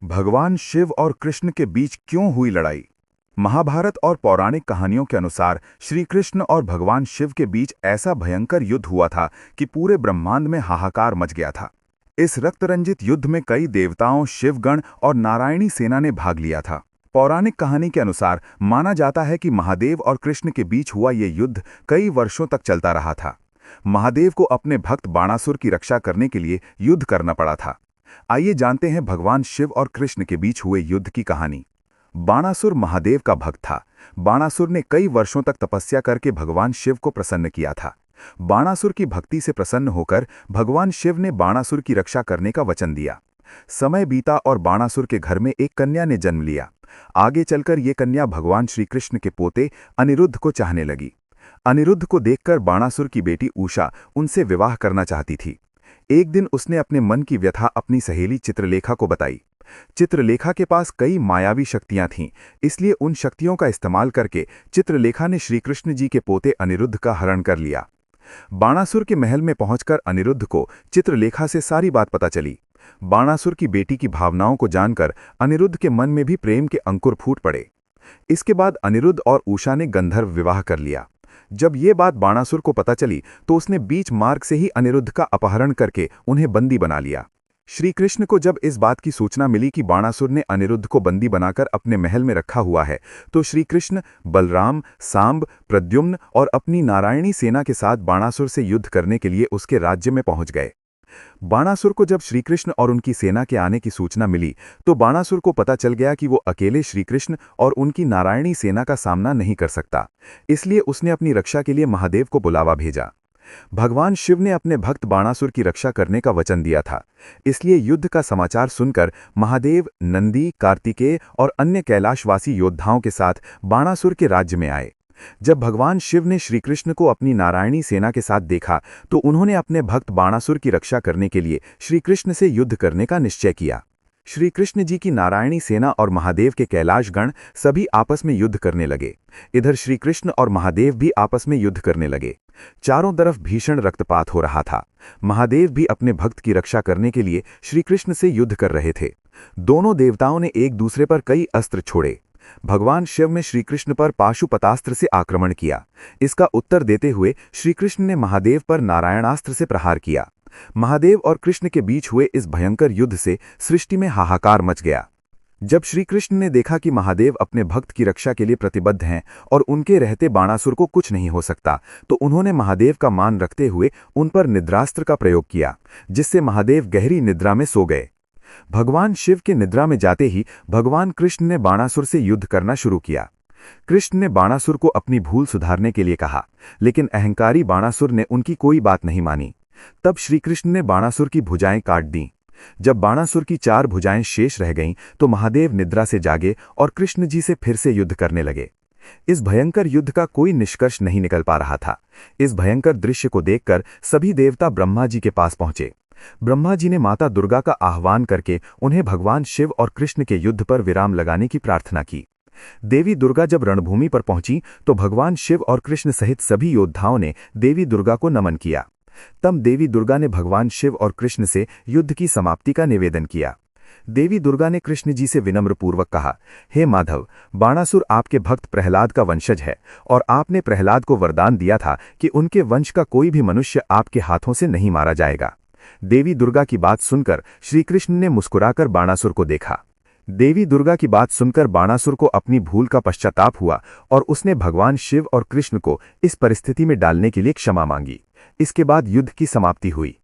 भगवान शिव और कृष्ण के बीच क्यों हुई लड़ाई? महाभारत और पौराणिक कहानियों के अनुसार श्री कृष्ण और भगवान शिव के बीच ऐसा भयंकर युद्ध हुआ था कि पूरे ब्रह्मांड में हाहाकार मच गया था। इस रक्तरंजित युद्ध में कई देवताओं, शिवगण और नारायणी सेना ने भाग लिया था। पौराणिक कहानी के अनुसार माना जाता है कि महादेव और कृष्ण के बीच हुआ ये युद्ध कई वर्षों तक चलता रहा था। महादेव को अपने भक्त बाणासुर की रक्षा करने के लिए युद्ध करना पड़ा था। आइए जानते हैं भगवान शिव और कृष्ण के बीच हुए युद्ध की कहानी। बाणासुर महादेव का भक्त था। बाणासुर ने कई वर्षों तक तपस्या करके भगवान शिव को प्रसन्न किया था। बाणासुर की भक्ति से प्रसन्न होकर भगवान शिव ने बाणासुर की रक्षा करने का वचन दिया। समय बीता और बाणासुर के घर में एक कन्या ने जन्म लिया। आगे चलकर ये कन्या भगवान श्री कृष्ण के पोते अनिरुद्ध को चाहने लगी। अनिरुद्ध को देखकर बाणासुर की बेटी उषा उनसे विवाह करना चाहती थी। एक दिन उसने अपने मन की व्यथा अपनी सहेली चित्रलेखा को बताई। चित्रलेखा के पास कई मायावी शक्तियां थीं, इसलिए उन शक्तियों का इस्तेमाल करके चित्रलेखा ने श्री कृष्ण जी के पोते अनिरुद्ध का हरण कर लिया। बाणासुर के महल में पहुंचकर अनिरुद्ध को चित्रलेखा से सारी बात पता चली। बाणासुर की बेटी की भावनाओं को जानकर अनिरुद्ध के मन में भी प्रेम के अंकुर फूट पड़े। इसके बाद अनिरुद्ध और उषा ने गंधर्व विवाह कर लिया। जब ये बात बाणासुर को पता चली तो उसने बीच मार्ग से ही अनिरुद्ध का अपहरण करके उन्हें बंदी बना लिया। श्री कृष्ण को जब इस बात की सूचना मिली कि बाणासुर ने अनिरुद्ध को बंदी बनाकर अपने महल में रखा हुआ है, तो श्री कृष्ण बलराम, सांब, प्रद्युम्न और अपनी नारायणी सेना के साथ बाणासुर से युद्ध करने के लिए उसके राज्य में पहुंच गए। बाणासुर को जब श्रीकृष्ण और उनकी सेना के आने की सूचना मिली तो बाणासुर को पता चल गया कि वो अकेले श्रीकृष्ण और उनकी नारायणी सेना का सामना नहीं कर सकता। इसलिए उसने अपनी रक्षा के लिए महादेव को बुलावा भेजा। भगवान शिव ने अपने भक्त बाणासुर की रक्षा करने का वचन दिया था, इसलिए युद्ध का समाचार सुनकर महादेव, नंदी, कार्तिकेय और अन्य कैलाशवासी योद्धाओं के साथ बाणासुर के राज्य में आए। जब भगवान शिव ने श्रीकृष्ण को अपनी नारायणी सेना के साथ देखा तो उन्होंने अपने भक्त बाणासुर की रक्षा करने के लिए श्रीकृष्ण से युद्ध करने का निश्चय किया। श्री कृष्ण जी की नारायणी सेना और महादेव के कैलाश गण सभी आपस में युद्ध करने लगे। इधर श्री कृष्ण और महादेव भी आपस में युद्ध करने लगे। चारों तरफ भीषण रक्तपात हो रहा था। महादेव भी अपने भक्त की रक्षा करने के लिए श्री कृष्ण से युद्ध कर रहे थे। दोनों देवताओं ने एक दूसरे पर कई अस्त्र छोड़े। भगवान शिव ने श्रीकृष्ण पर पाशुपतास्त्र से आक्रमण किया। इसका उत्तर देते हुए श्रीकृष्ण ने महादेव पर नारायणास्त्र से प्रहार किया। महादेव और कृष्ण के बीच हुए इस भयंकर युद्ध से सृष्टि में हाहाकार मच गया। जब श्रीकृष्ण ने देखा कि महादेव अपने भक्त की रक्षा के लिए प्रतिबद्ध हैं और उनके रहते बाणासुर को कुछ नहीं हो सकता, तो उन्होंने महादेव का मान रखते हुए उन पर निद्रास्त्र का प्रयोग किया, जिससे महादेव गहरी निद्रा में सो गए। भगवान शिव के निद्रा में जाते ही भगवान कृष्ण ने बाणासुर से युद्ध करना शुरू किया। कृष्ण ने बाणासुर को अपनी भूल सुधारने के लिए कहा, लेकिन अहंकारी बाणासुर ने उनकी कोई बात नहीं मानी। तब श्रीकृष्ण ने बाणासुर की भुजाएं काट दीं। जब बाणासुर की 4 भुजाएं शेष रह गईं तो महादेव निद्रा से जागे और कृष्ण जी से फिर से युद्ध करने लगे। इस भयंकर युद्ध का कोई निष्कर्ष नहीं निकल पा रहा था। इस भयंकर दृश्य को देखकर सभी देवता ब्रह्मा जी के पास पहुंचे। ब्रह्मा जी ने माता दुर्गा का आह्वान करके उन्हें भगवान शिव और कृष्ण के युद्ध पर विराम लगाने की प्रार्थना की। देवी दुर्गा जब रणभूमि पर पहुंची तो भगवान शिव और कृष्ण सहित सभी योद्धाओं ने देवी दुर्गा को नमन किया। तब देवी दुर्गा ने भगवान शिव और कृष्ण से युद्ध की समाप्ति का निवेदन किया। देवी दुर्गा ने कृष्ण जी से विनम्रपूर्वक कहा, हे माधव, बाणासुर आपके भक्त प्रहलाद का वंशज है और आपने प्रहलाद को वरदान दिया था कि उनके वंश का कोई भी मनुष्य आपके हाथों से नहीं मारा जाएगा। देवी दुर्गा की बात सुनकर श्रीकृष्ण ने मुस्कुराकर बाणासुर को देखा। देवी दुर्गा की बात सुनकर बाणासुर को अपनी भूल का पश्चाताप हुआ और उसने भगवान शिव और कृष्ण को इस परिस्थिति में डालने के लिए क्षमा मांगी। इसके बाद युद्ध की समाप्ति हुई।